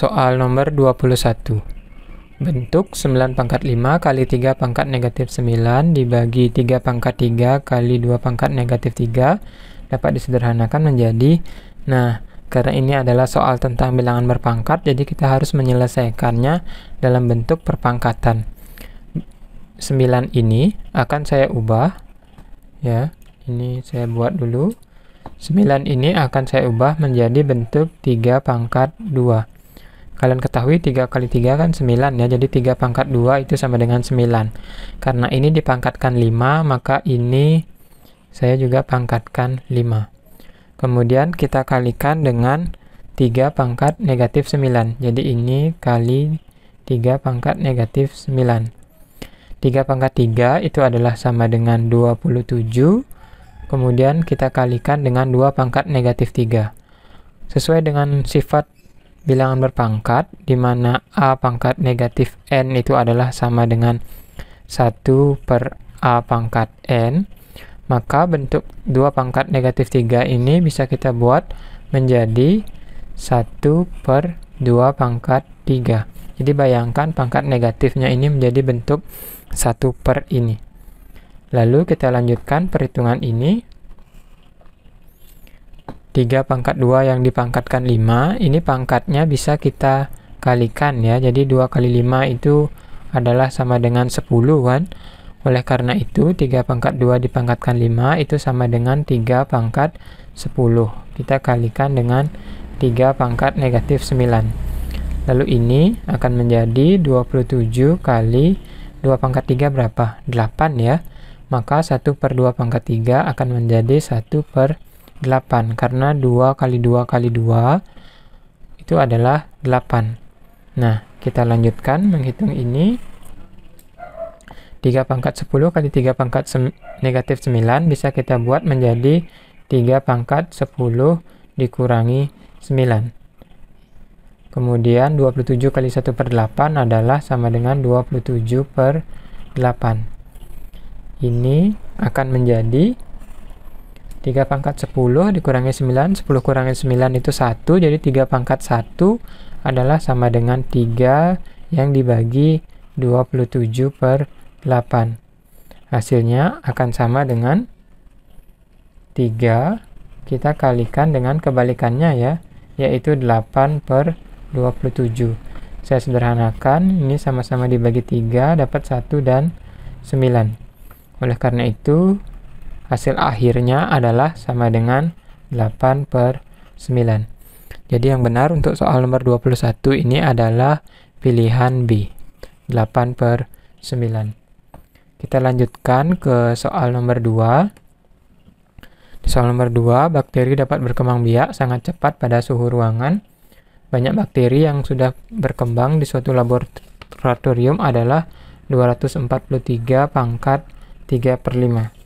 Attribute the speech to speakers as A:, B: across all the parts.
A: Soal nomor 21. Bentuk 9 pangkat 5 kali 3 pangkat negatif 9 dibagi 3 pangkat 3 kali 2 pangkat negatif 3 dapat disederhanakan menjadi, nah, karena ini adalah soal tentang bilangan berpangkat, jadi kita harus menyelesaikannya dalam bentuk perpangkatan. 9 ini akan saya ubah, ya, ini saya buat dulu. 9 ini akan saya ubah menjadi bentuk 3 pangkat 2. Kalian ketahui 3 kali 3 kan 9 ya, jadi 3 pangkat 2 itu sama dengan 9. Karena ini dipangkatkan 5, maka ini saya juga pangkatkan 5. Kemudian kita kalikan dengan 3 pangkat negatif 9. Jadi ini kali 3 pangkat negatif 9. 3 pangkat 3 itu adalah sama dengan 27. Kemudian kita kalikan dengan 2 pangkat negatif 3. Sesuai dengan sifat bilangan berpangkat, di mana A pangkat negatif N itu adalah sama dengan 1 per A pangkat N, maka bentuk 2 pangkat negatif 3 ini bisa kita buat menjadi 1 per 2 pangkat 3. Jadi bayangkan pangkat negatifnya ini menjadi bentuk 1 per ini. Lalu kita lanjutkan perhitungan ini. 3 pangkat 2 yang dipangkatkan 5, ini pangkatnya bisa kita kalikan ya. Jadi 2 kali 5 itu adalah sama dengan 10 kan. Oleh karena itu 3 pangkat 2 dipangkatkan 5 itu sama dengan 3 pangkat 10. Kita kalikan dengan 3 pangkat negatif 9. Lalu ini akan menjadi 27 kali 2 pangkat 3 berapa? 8 ya. Maka 1 per 2 pangkat 3 akan menjadi 1 per 8, karena 2 kali 2 kali 2 itu adalah 8. Nah, kita lanjutkan menghitung ini. 3 pangkat 10 kali 3 pangkat negatif 9 bisa kita buat menjadi 3 pangkat 10 dikurangi 9. Kemudian 27 kali 1 per 8 adalah sama dengan 27 per 8. Ini akan menjadi 3 pangkat 10 dikurangi 9, 10 kurangi 9 itu 1, jadi 3 pangkat 1 adalah sama dengan 3 yang dibagi 27 per 8. Hasilnya akan sama dengan 3, kita kalikan dengan kebalikannya ya, yaitu 8 per 27. Saya sederhanakan, ini sama-sama dibagi 3, dapat 1 dan 9. Oleh karena itu, hasil akhirnya adalah sama dengan 8 per 9. Jadi yang benar untuk soal nomor 21 ini adalah pilihan B, 8 per 9. Kita lanjutkan ke soal nomor 2. Di soal nomor 2, bakteri dapat berkembang biak sangat cepat pada suhu ruangan. Banyak bakteri yang sudah berkembang di suatu laboratorium adalah 243 pangkat 3 per 5.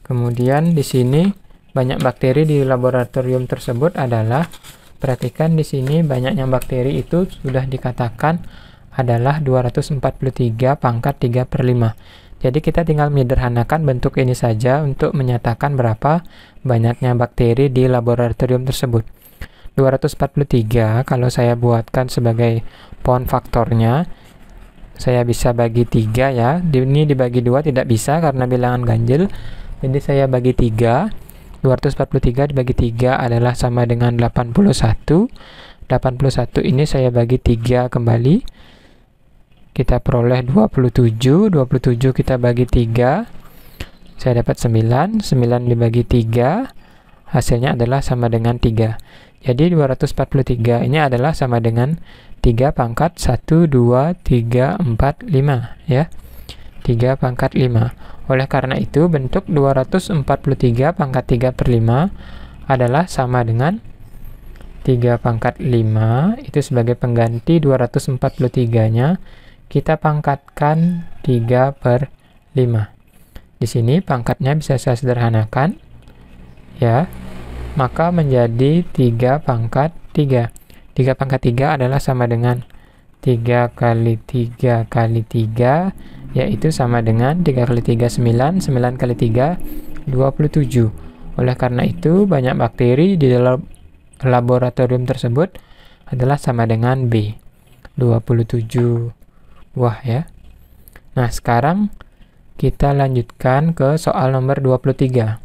A: Kemudian di sini banyak bakteri di laboratorium tersebut adalah, perhatikan di sini banyaknya bakteri itu sudah dikatakan adalah 243 pangkat 3 per 5. Jadi kita tinggal menyederhanakan bentuk ini saja untuk menyatakan berapa banyaknya bakteri di laboratorium tersebut. 243 kalau saya buatkan sebagai pound faktornya, saya bisa bagi 3 ya. Ini dibagi 2 tidak bisa karena bilangan ganjil. Jadi saya bagi 3, 243 dibagi 3 adalah sama dengan 81. 81 ini saya bagi 3 kembali. Kita peroleh 27, 27 kita bagi 3. Saya dapat 9, 9 dibagi 3, hasilnya adalah sama dengan 3. Jadi 243 ini adalah sama dengan 3 pangkat 1, 2, 3, 4, 5 ya. 3 pangkat 5. Oleh karena itu, bentuk 243 pangkat 3 per 5 adalah sama dengan 3 pangkat 5, itu sebagai pengganti 243-nya, kita pangkatkan 3 per 5. Di sini pangkatnya bisa saya sederhanakan, ya, maka menjadi 3 pangkat 3. 3 pangkat 3 adalah sama dengan 3 kali 3 kali 3, yaitu sama dengan 3 kali 3, 9, 9 kali 3, 27. Oleh karena itu, banyak bakteri di dalam laboratorium tersebut adalah sama dengan B, 27 buah ya. Nah, sekarang kita lanjutkan ke soal nomor 23.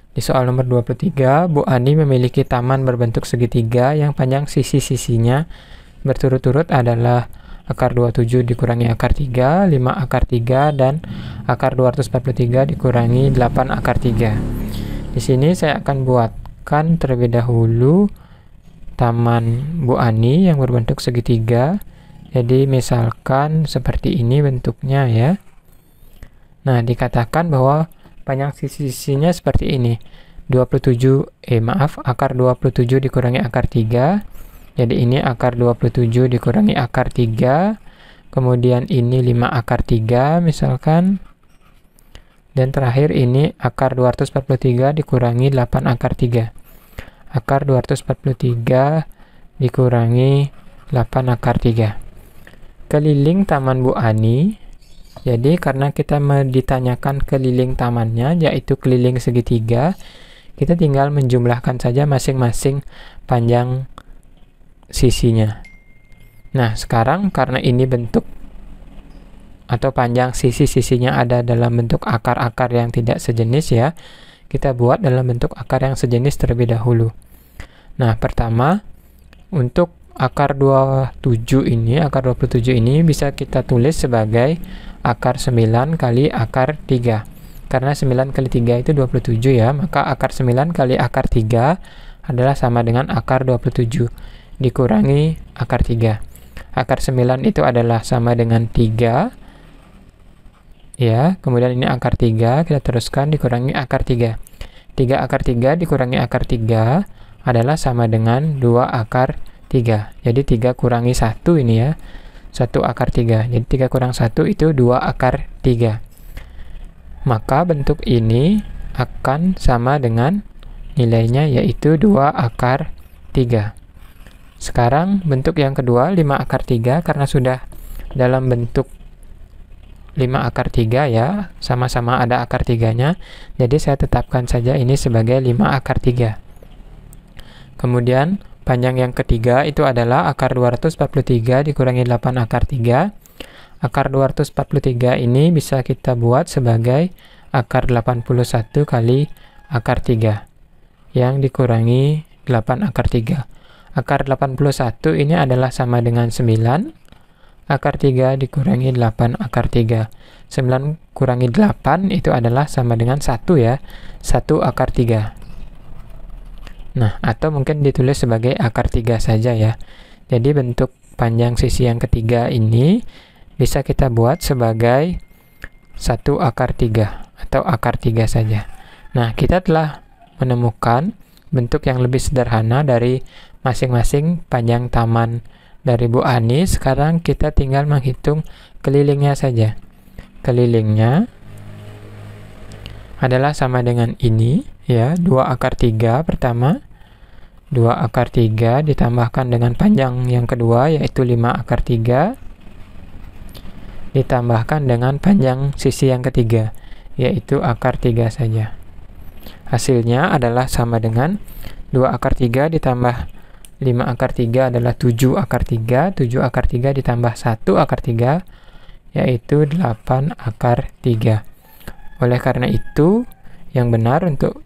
A: Di soal nomor 23, Bu Ani memiliki taman berbentuk segitiga yang panjang sisi-sisinya berturut-turut adalah akar 27 dikurangi akar 3, 5 akar 3, dan akar 243 dikurangi 8 akar 3. Di sini saya akan buatkan terlebih dahulu taman Bu Ani yang berbentuk segitiga. Jadi misalkan seperti ini bentuknya ya. Nah, dikatakan bahwa panjang sisi-sisinya seperti ini. Akar 27 dikurangi akar 3. Jadi ini akar 27 dikurangi akar 3. Kemudian ini 5 akar 3 misalkan. Dan terakhir ini akar 243 dikurangi 8 akar 3. Akar 243 dikurangi 8 akar 3. Keliling taman Bu Ani. Jadi karena kita ditanyakan keliling tamannya, yaitu keliling segitiga, kita tinggal menjumlahkan saja masing-masing panjang sisinya. Nah, sekarang karena ini bentuk atau panjang sisi-sisinya ada dalam bentuk akar-akar yang tidak sejenis ya, kita buat dalam bentuk akar yang sejenis terlebih dahulu. Nah, pertama untuk akar 27 ini bisa kita tulis sebagai akar 9 kali akar 3. Karena 9 kali 3 itu 27 ya, maka akar 9 kali akar 3 adalah sama dengan akar 27 dikurangi akar 3. Akar 9 itu adalah sama dengan 3. Ya, kemudian ini akar 3, kita teruskan dikurangi akar 3. 3 akar 3 dikurangi akar 3 adalah sama dengan 2 akar 3. Jadi 3 kurangi 1 ini ya. 1 akar 3. Jadi 3 kurang 1 itu 2 akar 3. Maka bentuk ini akan sama dengan nilainya yaitu 2 akar 3. Sekarang bentuk yang kedua 5 akar 3 karena sudah dalam bentuk 5 akar 3 ya, sama-sama ada akar 3-nya. Jadi saya tetapkan saja ini sebagai 5 akar 3. Kemudian panjang yang ketiga itu adalah akar 243 dikurangi 8 akar 3. Akar 243 ini bisa kita buat sebagai akar 81 kali akar 3 yang dikurangi 8 akar 3. Akar 81 ini adalah sama dengan 9. Akar 3 dikurangi 8 akar 3. 9 kurangi 8 itu adalah sama dengan 1 ya. 1 akar 3. Nah, atau mungkin ditulis sebagai akar 3 saja ya. Jadi bentuk panjang sisi yang ketiga ini bisa kita buat sebagai 1 akar 3 atau akar 3 saja. Nah, kita telah menemukan bentuk yang lebih sederhana dari masing-masing panjang taman dari Bu Ani. Sekarang kita tinggal menghitung kelilingnya saja. Kelilingnya adalah sama dengan ini ya, 2 akar 3 pertama, 2 akar 3 ditambahkan dengan panjang yang kedua yaitu 5 akar 3 ditambahkan dengan panjang sisi yang ketiga yaitu akar 3 saja. Hasilnya adalah sama dengan 2 akar 3 ditambah 5 akar 3 adalah 7 akar 3, 7 akar 3 ditambah 1 akar 3 yaitu 8 akar 3. Oleh karena itu, yang benar untuk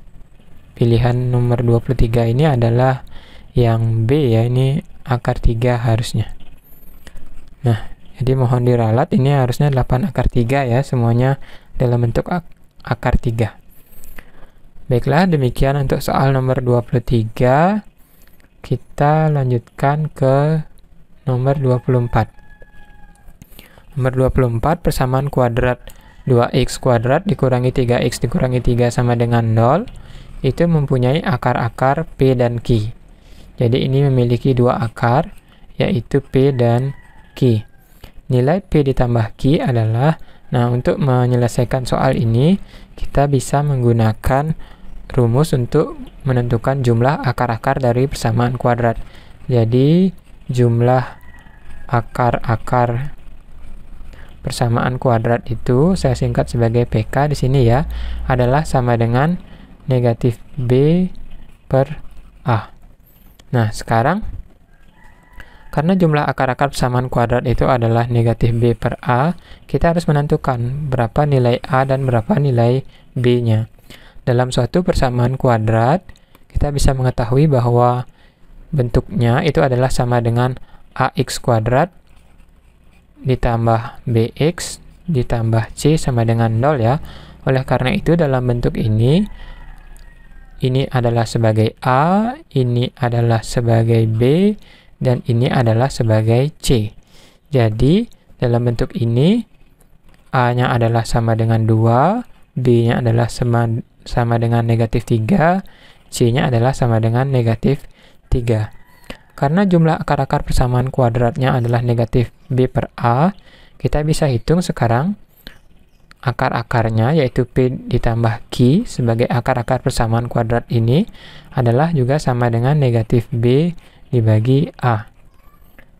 A: pilihan nomor 23 ini adalah yang B ya, ini akar 3 harusnya. Nah, jadi mohon diralat, ini harusnya 8 akar 3 ya, semuanya dalam bentuk akar 3. Baiklah, demikian untuk soal nomor 23. Kita lanjutkan ke nomor 24. Nomor 24, persamaan kuadrat 2x kuadrat dikurangi 3x dikurangi 3 sama dengan 0 itu mempunyai akar-akar P dan Q. Jadi ini memiliki dua akar yaitu P dan Q. Nilai P ditambah Q adalah, nah untuk menyelesaikan soal ini kita bisa menggunakan rumus untuk menentukan jumlah akar-akar dari persamaan kuadrat. Jadi jumlah akar-akar persamaan kuadrat itu saya singkat sebagai PK di sini ya, adalah sama dengan negatif B per A. Nah, sekarang Karena jumlah akar-akar persamaan kuadrat itu adalah negatif B per A, kita harus menentukan berapa nilai A dan berapa nilai B-nya. Dalam suatu persamaan kuadrat, kita bisa mengetahui bahwa bentuknya itu adalah sama dengan AX kuadrat ditambah BX ditambah C sama dengan 0 ya. Oleh karena itu dalam bentuk ini adalah sebagai A, ini adalah sebagai B, dan ini adalah sebagai C. Jadi dalam bentuk ini A-nya adalah sama dengan 2, B-nya adalah sama dengan negatif 3, C-nya adalah sama dengan negatif 3. Karena jumlah akar-akar persamaan kuadratnya adalah negatif B per A, kita bisa hitung sekarang akar-akarnya, yaitu P ditambah Q sebagai akar-akar persamaan kuadrat ini adalah juga sama dengan negatif B dibagi A.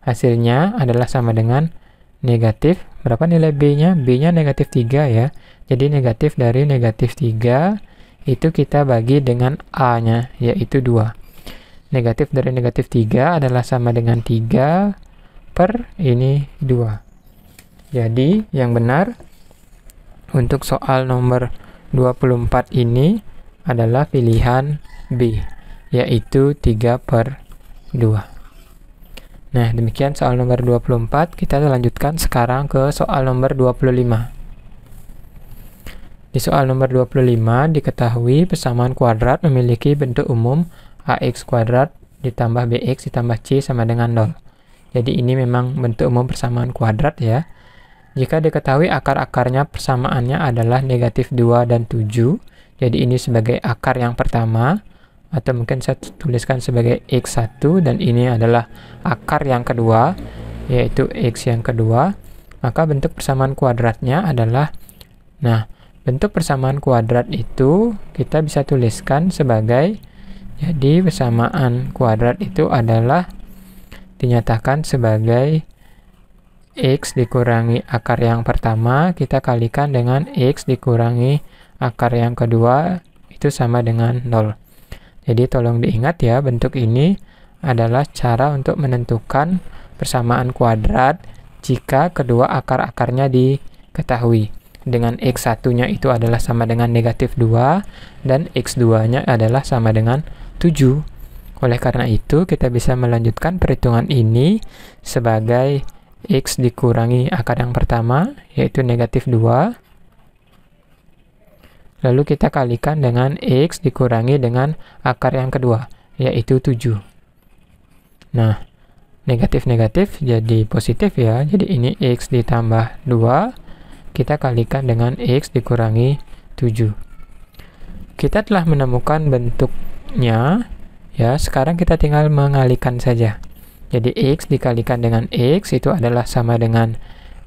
A: Hasilnya adalah sama dengan negatif, berapa nilai B-nya? B-nya negatif 3 ya. Jadi negatif dari negatif 3 itu kita bagi dengan A-nya, yaitu 2. Negatif dari negatif 3 adalah sama dengan 3 per ini 2. Jadi yang benar untuk soal nomor 24 ini adalah pilihan B, yaitu 3 per 2. Nah, demikian soal nomor 24. Kita lanjutkan sekarang ke soal nomor 25. Di soal nomor 25 diketahui persamaan kuadrat memiliki bentuk umum AX kuadrat ditambah BX ditambah C sama dengan 0. Jadi ini memang bentuk umum persamaan kuadrat ya. Jika diketahui akar-akarnya persamaannya adalah negatif 2 dan 7, jadi ini sebagai akar yang pertama, atau mungkin saya tuliskan sebagai X1, dan ini adalah akar yang kedua, yaitu X yang kedua, maka bentuk persamaan kuadratnya adalah, nah, bentuk persamaan kuadrat itu kita bisa tuliskan sebagai, jadi persamaan kuadrat itu adalah dinyatakan sebagai X dikurangi akar yang pertama, kita kalikan dengan X dikurangi akar yang kedua, itu sama dengan 0. Jadi tolong diingat ya, bentuk ini adalah cara untuk menentukan persamaan kuadrat jika kedua akar-akarnya diketahui. Dengan X1-nya itu adalah sama dengan negatif 2, dan X2-nya adalah sama dengan 7. Oleh karena itu, kita bisa melanjutkan perhitungan ini sebagai X dikurangi akar yang pertama, yaitu negatif 2. Lalu kita kalikan dengan X dikurangi dengan akar yang kedua, yaitu 7. Nah, negatif-negatif jadi positif ya. Jadi ini X ditambah 2, kita kalikan dengan X dikurangi 7. Kita telah menemukan bentuknya, ya. Sekarang kita tinggal mengalihkan saja. Jadi X dikalikan dengan X itu adalah sama dengan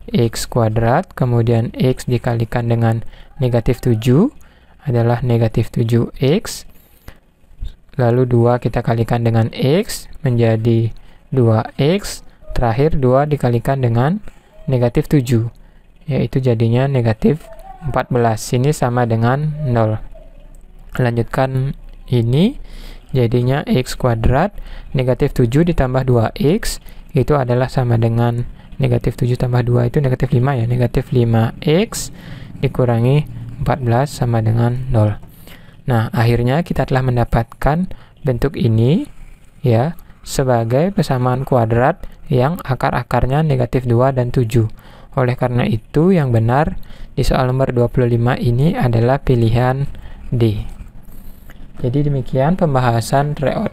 A: X kuadrat, kemudian X dikalikan dengan negatif 7 adalah negatif 7X, lalu 2 kita kalikan dengan X menjadi 2X, terakhir 2 dikalikan dengan negatif 7, yaitu jadinya negatif 14, ini sama dengan 0. Lanjutkan ini, jadinya X kuadrat negatif 7 ditambah 2X itu adalah sama dengan negatif 7 tambah 2 itu negatif 5 ya, negatif 5X dikurangi 14 sama dengan 0. Nah, akhirnya kita telah mendapatkan bentuk ini ya sebagai persamaan kuadrat yang akar-akarnya negatif 2 dan 7. Oleh karena itu yang benar di soal nomor 25 ini adalah pilihan D. Jadi demikian pembahasan tryout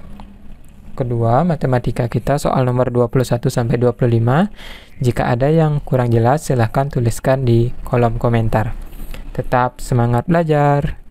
A: kedua matematika kita soal nomor 21 sampai 25. Jika ada yang kurang jelas silahkan tuliskan di kolom komentar. Tetap semangat belajar.